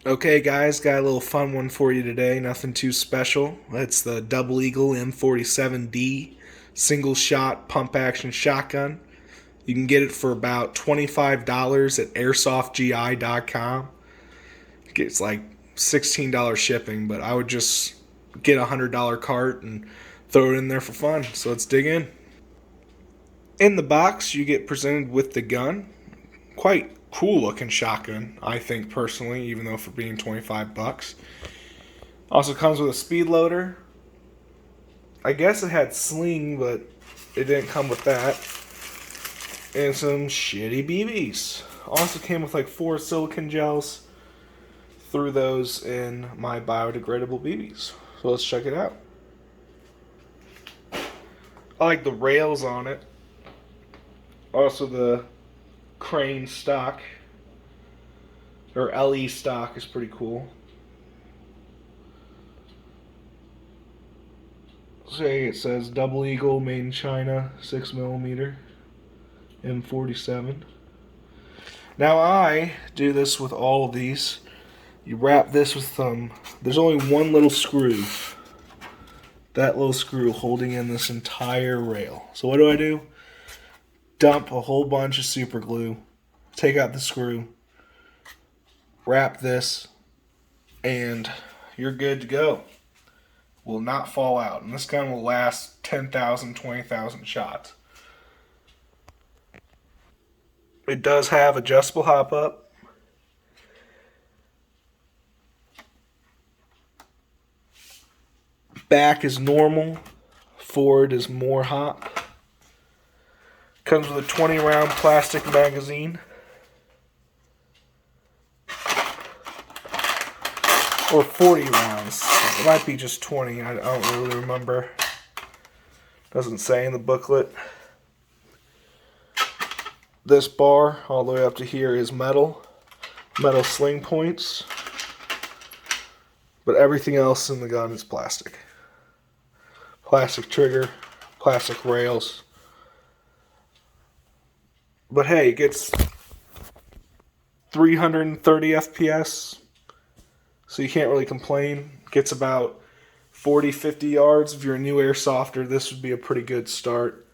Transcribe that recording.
Okay, guys, got a little fun one for you today. Nothing too special. It's the Double Eagle M47D single shot pump action shotgun. You can get it for about $25 at airsoftgi.com. It's like $16 shipping, but I would just get a $100 cart and throw it in there for fun. So let's dig in. In the box, you get presented with the gun. Quite cool looking shotgun, I think personally, even though for being 25 bucks. Also comes with a speed loader. I guess it had sling, but it didn't come with that. And some shitty BBs. Also came with like 4 silicone gels. Threw those in my biodegradable BBs. So let's check it out. I like the rails on it. Also the crane stock, or LE stock, is pretty cool. Say it says Double Eagle made in China, 6mm, M47. Now I do this with all of these. You wrap this with there's only one little screw. That little screw holding in this entire rail. So what do? Dump a whole bunch of super glue, take out the screw, wrap this, and you're good to go. Will not fall out. And this gun will last 10,000, 20,000 shots. It does have adjustable hop up. Back is normal. Forward is more hop. Comes with a 20 round plastic magazine. Or 40 rounds. It might be just 20. I don't really remember. Doesn't say in the booklet. This bar all the way up to here is metal. Metal sling points. But everything else in the gun is plastic. Plastic trigger. Plastic rails. But hey, it gets 330 FPS. So you can't really complain. Gets about 40, 50 yards. If you're a new airsofter, this would be a pretty good start.